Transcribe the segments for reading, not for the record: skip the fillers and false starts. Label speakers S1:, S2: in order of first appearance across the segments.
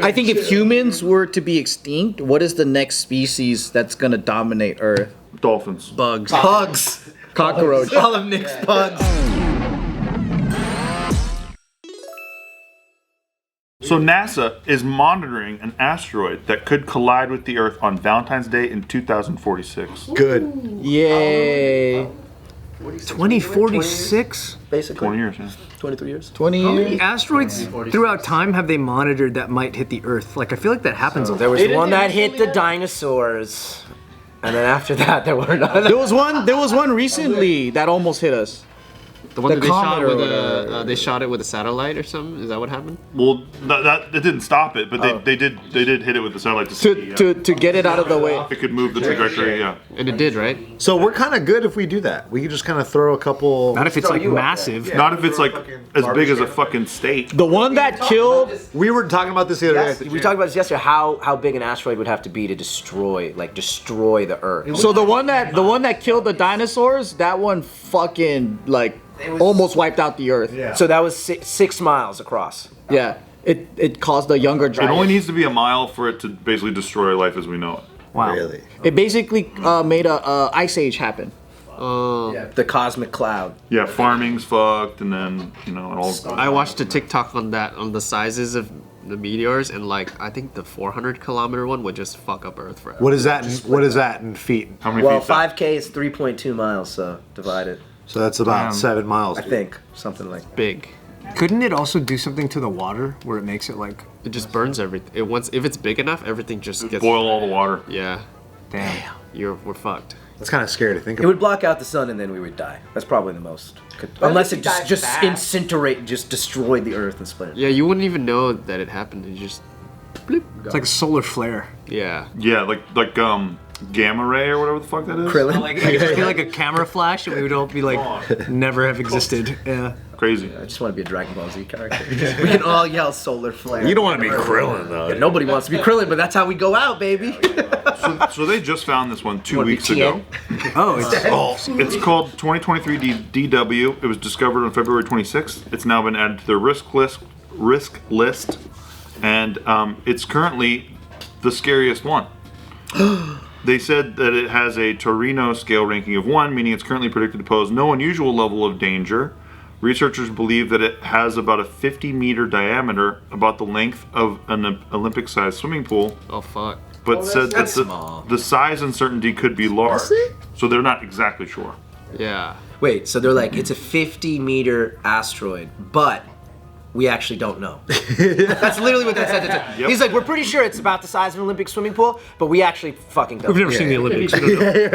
S1: I think if humans were to be extinct, what is the next species that's gonna dominate Earth?
S2: Dolphins.
S3: Bugs.
S1: Bugs. Cockroach.
S4: All of Nick's bugs.
S2: So NASA is monitoring an asteroid that could collide with the Earth on Valentine's Day in 2046.
S5: Good.
S1: Yay.
S3: 2046?
S4: Basically.
S2: 20 years, yeah.
S4: 23 years.
S1: 20
S3: How many
S1: years?
S3: asteroids throughout time have they monitored that might hit the Earth? Like, I feel like that happens a lot.
S4: There was one that hit the dinosaurs. And then after that, there were none.
S1: There was one recently that almost hit us.
S6: The one
S1: The
S6: that they shot
S1: comet
S6: with
S1: or
S6: a
S1: whatever.
S6: they shot it with a satellite or something. Is that what happened?
S2: Well, that it didn't stop it, but they did hit it with the satellite to see.
S1: To get it out of the way.
S2: It could move the trajectory, yeah.
S6: And it did, right?
S5: So we're kind of good if we do that. We can just kind of throw a couple.
S3: Not if it's like massive.
S2: Not if it's like as big as a fucking state.
S1: The one that killed.
S5: We were talking about this the other day.
S4: We talked about this yesterday. How big an asteroid would have to be to destroy the Earth.
S1: So the one that killed the dinosaurs, that one fucking like almost wiped out the Earth.
S5: Yeah.
S4: So that was 6 miles across.
S1: Yeah. It caused the younger
S2: It
S1: dragon.
S2: only needs to be a mile for it to basically destroy life as we know it.
S3: Wow.
S5: Really?
S1: It basically made a ice age happen.
S4: The cosmic cloud.
S2: Yeah, farming's fucked, and then it all.
S6: I watched a TikTok on that, on the sizes of the meteors, and like I think the 400-kilometer one would just fuck up Earth forever.
S5: What is that? What is that in feet?
S2: How many
S4: Well,
S2: feet? Is that?
S4: 5K is 3.2 miles, so divide it.
S5: So that's about 7 miles.
S4: I think something like.
S6: Big.
S3: Couldn't it also do something to the water where it makes it like,
S6: It just burns everything. If it's big enough, everything just gets
S2: Boil all the water.
S6: Yeah,
S3: damn?
S6: we're fucked.
S5: That's kind of scary to think
S4: It
S5: about.
S4: would block out the sun and then we would die. That's probably the most. Unless it just incinerate, just destroy the Earth and split it.
S6: Yeah, you wouldn't even know that it happened. It just
S3: It's like a solar flare.
S6: yeah.
S2: Yeah, like gamma ray or whatever the fuck that is.
S4: Krillin.
S3: Like it'd be like a camera flash, and we would all be like, never have existed. Yeah.
S2: Crazy.
S4: I just want to be a Dragon Ball Z character. We can all yell solar flare.
S5: You don't want to be Krillin, though.
S4: Yeah, nobody wants to be Krillin, but that's how we go out, baby.
S2: So they just found this one 2
S4: Wanna be
S2: weeks ago.
S3: Oh, it's
S2: It's called 2023 DW. It was discovered on February 26th. It's now been added to their risk list, and it's currently the scariest one. They said that it has a Torino scale ranking of 1, meaning it's currently predicted to pose no unusual level of danger. Researchers believe that it has about a 50-meter diameter, about the length of an Olympic-sized swimming pool,
S6: Oh fuck.
S2: but said that
S4: small.
S2: the size uncertainty could be large. So they're not exactly sure.
S6: Yeah.
S4: Wait, so they're like, it's a 50-meter asteroid, but we actually don't know. That's literally what that said.
S2: Yep.
S4: He's like, we're pretty sure it's about the size of an Olympic swimming pool, but we actually fucking don't.
S3: We've never seen the Olympics. We don't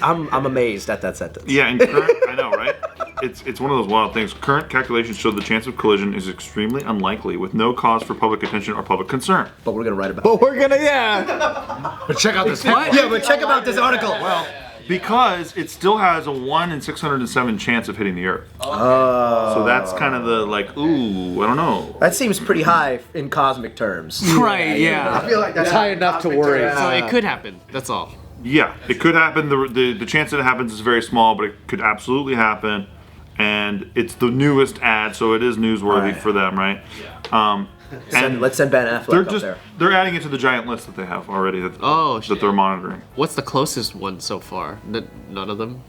S3: know.
S4: I'm amazed at that sentence.
S2: Yeah, and current, I know, right? It's one of those wild things. Current calculations show the chance of collision is extremely unlikely, with no cause for public attention or public concern.
S4: But we're gonna write about it.
S1: But we're gonna, yeah.
S5: But check out this.
S4: Yeah, but check about this article.
S2: Well, because it still has a 1 in 607 chance of hitting the Earth.
S4: Oh.
S2: So that's kind of the like, ooh, I don't know.
S4: That seems pretty high in cosmic terms.
S3: Right, yeah.
S4: feel like that's
S1: High enough to worry.
S6: So it could happen. That's all.
S2: Yeah, it could happen. The chance that it happens is very small, but it could absolutely happen. And it's the newest ad, so it is newsworthy for them, right?
S4: Let's send Ben Affleck up there.
S2: They're adding it to the giant list that they have already that they're monitoring.
S6: What's the closest one so far? None of them?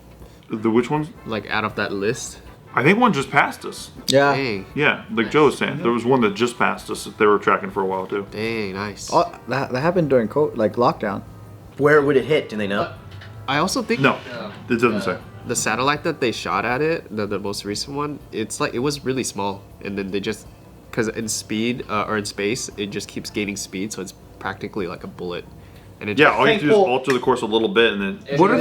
S2: The which ones?
S6: Like out of that list?
S2: I think one just passed us.
S1: Yeah.
S6: Dang.
S2: Yeah, like Joe was saying, there was one that just passed us that they were tracking for a while too.
S6: Dang, nice.
S1: Oh, that happened during lockdown.
S4: Where would it hit? Do they know?
S6: I also think
S2: No, it doesn't say.
S6: the satellite that they shot at it, the most recent one, it's like it was really small, and then they just, because in speed or in space, it just keeps gaining speed, so it's practically like a bullet. And it
S2: Yeah, all you have to do is alter the course a little bit, and then
S3: What are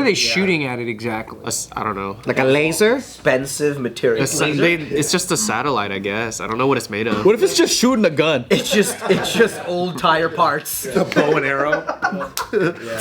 S3: they shooting at it exactly?
S6: I don't know.
S1: Like a laser?
S4: Expensive material.
S6: It's just a satellite, I guess. I don't know what it's made of.
S1: What if it's just shooting a gun?
S4: It's just old tire parts.
S5: The bow and arrow.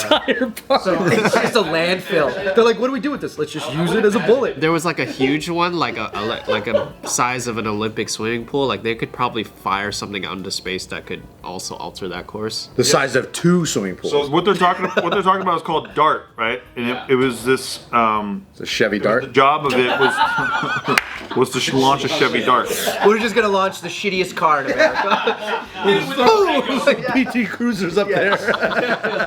S1: Tire parts.
S4: It's just a landfill. They're like, what do we do with this? Let's just use it as a bullet.
S6: There was like a huge one, like a size of an Olympic swimming pool. Like they could probably fire something out into space that could also alter that course.
S5: The size of 2 swimming swimming pools.
S2: So what they're talking about is called DART, right? And it was this.
S5: It's a Chevy
S2: The
S5: Dart.
S2: job of it was was to launch a Chevy Dart.
S4: We're just gonna launch the shittiest car in America.
S5: PT Cruisers up there.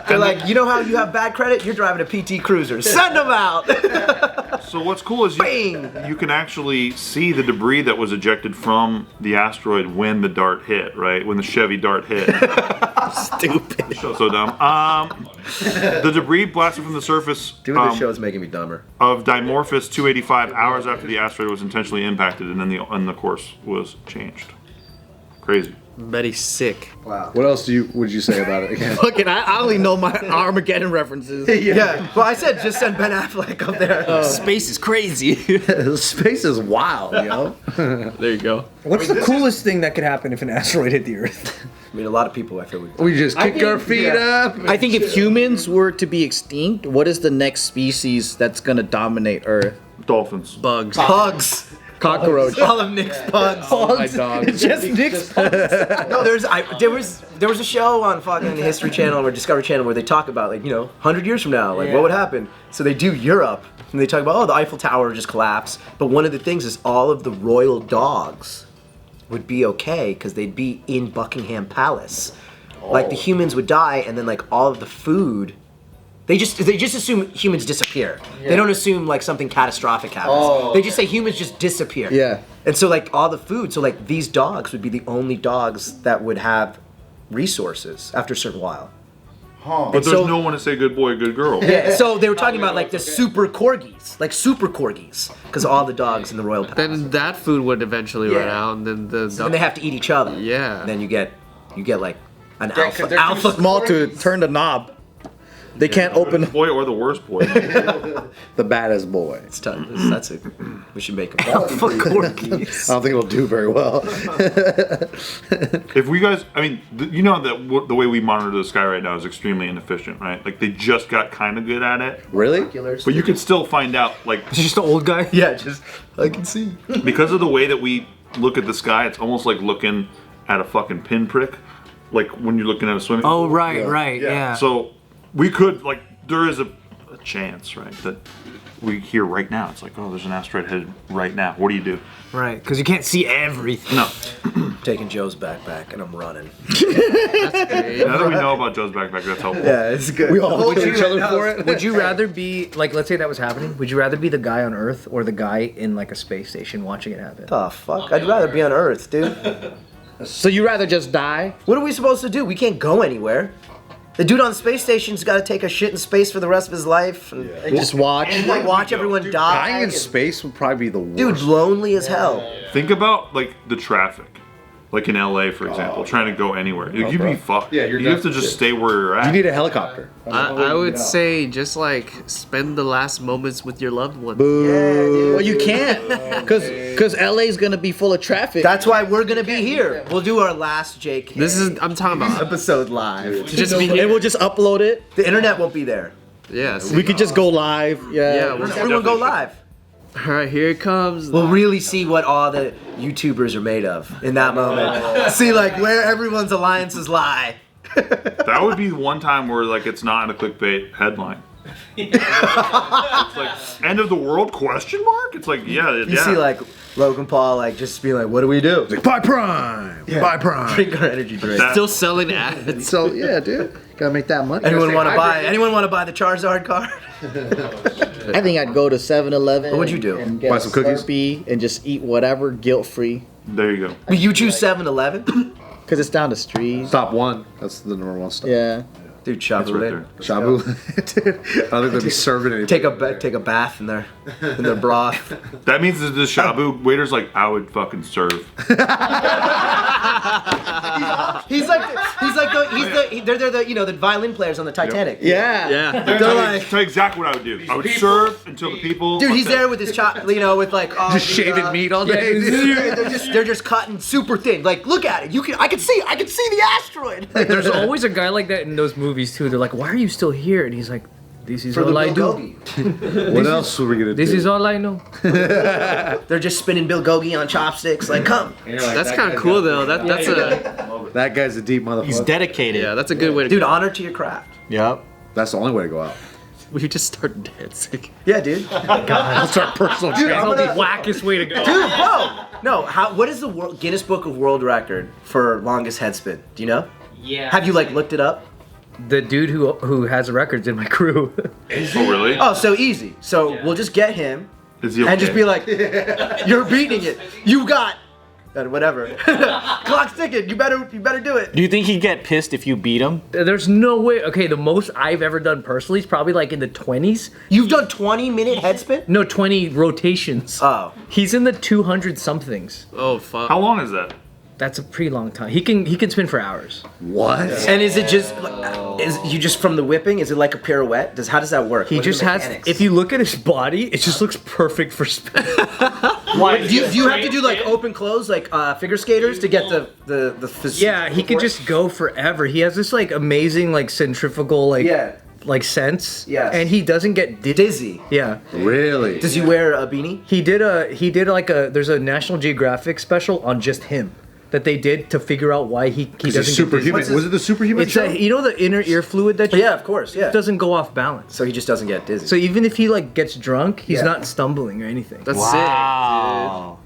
S4: They're like, you know how you have bad credit? You're driving a PT Cruiser. Send them out.
S2: So what's cool is you can actually see the debris that was ejected from the asteroid when the Dart hit, right? When the Chevy Dart hit.
S1: Stupid.
S2: So dumb. The debris blasted from the surface
S4: Doing this show is making me dumber.
S2: of Dimorphos 285 hours after the asteroid was intentionally impacted, and then the course was changed. Crazy.
S6: Very sick.
S5: What else would you say about it again?
S1: Fucking, I only know my Armageddon references.
S4: Yeah. Well, I said just send Ben Affleck up there.
S6: Space is crazy.
S5: Space is wild, yo.
S6: There you go.
S3: What's the coolest thing that could happen if an asteroid hit the Earth?
S4: I mean, a lot of people, I feel would.
S5: We just kick our feet up.
S1: I think if humans were to be extinct, what is the next species that's gonna dominate Earth?
S2: Dolphins.
S6: Bugs.
S4: Pugs.
S1: Cockroach.
S4: All of Nick's pugs.
S6: My dog.
S1: Just Nick's
S4: No, there was a show on fucking History Channel or Discovery Channel where they talk about 100 years from now, what would happen. So they do Europe and they talk about the Eiffel Tower just collapsed. But one of the things is all of the royal dogs would be okay because they'd be in Buckingham Palace. Like the humans would die and then all of the food. They just assume humans disappear. Yeah. They don't assume something catastrophic happens. They just say humans just disappear.
S1: Yeah.
S4: And so all the food, so these dogs would be the only dogs that would have resources after a certain while.
S2: But there's no one to say good boy, good girl.
S4: Yeah. So they were talking about the super corgis, because all the dogs in the royal palace.
S6: Then that food would eventually run out, and then
S4: and they have to eat each other.
S6: Yeah.
S4: And then you get an
S1: they're
S4: alpha.
S1: too small to turn the knob. They can't open.
S2: The boy or the worst boy.
S5: The baddest boy.
S4: It's tough. That's it. We should make them alpha corgis.
S5: I don't think it'll do very well.
S2: If we guys, you know that the way we monitor the sky right now is extremely inefficient, right? They just got kind of good at it.
S5: Really?
S2: But you can still find out,
S3: It's just an old guy.
S4: Yeah, just I can see.
S2: because of the way that we look at the sky, it's almost like looking at a fucking pinprick, like when you're looking at a swimming pool.
S3: Oh, right, yeah.
S2: So we could, there is a chance, right, that we hear right now. It's there's an asteroid headed right now. What do you do?
S3: Right, because you can't see everything.
S2: No.
S4: Taking Joe's backpack and I'm running.
S2: Now that we know about Joe's backpack, that's helpful.
S4: Yeah, it's good.
S1: We all kill each other for it.
S3: Would you rather be, let's say that was happening, would you rather be the guy on Earth or the guy in a space station watching it happen?
S4: Oh fuck! I'd rather be on Earth, dude.
S1: So you rather just die?
S4: What are we supposed to do? We can't go anywhere. The dude on the space station's got to take a shit in space for the rest of his life and
S1: Just watch.
S4: watch everyone die.
S5: Dying in space would probably be the worst.
S4: Dude, lonely as hell.
S2: Think about the traffic, in LA, for example, trying to go anywhere. You'd be fucked.
S5: Yeah, you're
S2: you have to
S5: definitely-
S2: just stay where you're at.
S5: You need a helicopter.
S6: I would say just spend the last moments with your loved ones.
S1: Well, you can't, because LA's gonna be full of traffic.
S4: That's why we're gonna be here. We'll do our last JK
S6: I'm talking about
S4: episode live.
S6: just be
S1: and we'll just upload it.
S4: The internet won't be there.
S6: Yes.
S1: We could just go live.
S6: Yeah.
S4: Everyone go live.
S6: All right, here it comes.
S4: We'll really see what all the YouTubers are made of in that moment. See where everyone's alliances lie.
S2: That would be one time where it's not in a clickbait headline. It's end of the world question mark? It's
S4: You see Logan Paul just be what do we do?
S5: Buy Prime! Buy Prime!
S4: Drink our energy drink.
S6: Still selling ads.
S5: So, yeah, dude. Gotta make that money.
S4: Anyone want to buy the Charizard card?
S1: I think I'd go to 7-Eleven.
S4: What would you do?
S1: And get
S5: Buy some cookies?
S1: Slurpee and just eat whatever guilt-free.
S2: There you go.
S4: You choose 7-Eleven?
S1: Because it's down the street.
S5: Stop one. That's the number one stop.
S1: Yeah.
S4: Dude,
S2: That's
S4: Shabu
S2: right
S4: later.
S2: there.
S5: Shabu. Dude, I don't think they'll be serving anything.
S4: Take a bath in their broth.
S2: That means that the Shabu waiter's I would fucking serve.
S4: They're the violin players on the Titanic.
S1: Yeah.
S6: Yeah.
S2: Tell you exactly what I would do. I would serve until the people.
S4: Dude, he's there with his with all
S5: Just shaving meat all day.
S4: They're just cutting super thin. Look at it. I can see the asteroid.
S3: There's always a guy like that in those movies too. They're like, "Why are you still here?" And he's like, This is
S4: For the
S3: all I do.
S4: bulgogi.
S5: What else are we gonna do?
S3: This is all I know.
S4: They're just spinning bulgogi on chopsticks. Like, come.
S6: That's kind of cool though. That's a
S5: That guy's a deep motherfucker.
S1: He's dedicated.
S6: yeah. That's a good way to.
S4: Dude, honor to your craft.
S1: Yep.
S5: That's the only way to go out.
S6: We just start dancing.
S4: Yeah, dude.
S5: I'll start personal
S4: Dude,
S5: training.
S4: I'm gonna,
S3: Wackest way to go.
S4: dude, bro. No, what is the Guinness Book of World Record for longest head spin? Do you know?
S7: Yeah.
S4: Have you like looked it up?
S3: The dude who has the records in my crew.
S2: Oh, really?
S4: Oh, so easy. So we'll just get him
S2: Is he
S4: and just
S2: okay?
S4: be like, "You're beating it. You got." And whatever. Clock's ticking. You better do it.
S1: Do you think he'd get pissed if you beat him?
S3: There's no way. Okay, the most I've ever done personally is probably like in the 20s.
S4: You've done 20-minute head spin?
S3: No, 20 rotations.
S4: Oh.
S3: He's in the 200 somethings.
S6: Oh fuck.
S2: How long is that?
S3: That's a pretty long time. He can spin for hours.
S5: What?
S4: And is it just is you just from the whipping? Is it like a pirouette? How does that work?
S3: He
S4: What are
S3: just
S4: the
S3: has.
S4: mechanics?
S3: If you look at his body, it just looks perfect for spin.
S4: do you have to do like open close like figure skaters to get the physique?
S3: Yeah, he could just go forever. He has this like amazing like centrifugal like
S4: Yeah.
S3: like sense.
S4: Yes.
S3: And he doesn't get
S4: dizzy.
S3: Yeah.
S5: Really?
S4: Does he wear a beanie?
S3: He did like a there's a National Geographic special on just him that they did to figure out why he doesn't
S5: He's
S3: get
S5: superhuman.
S3: dizzy.
S5: Was it the superhuman
S3: It's
S5: show?
S3: you know the inner ear fluid that
S4: Yeah, of course. Yeah.
S3: doesn't go off balance.
S4: So he just doesn't get dizzy.
S3: So even if he like gets drunk, he's
S4: Yeah.
S3: not stumbling or anything.
S6: That's
S1: Wow.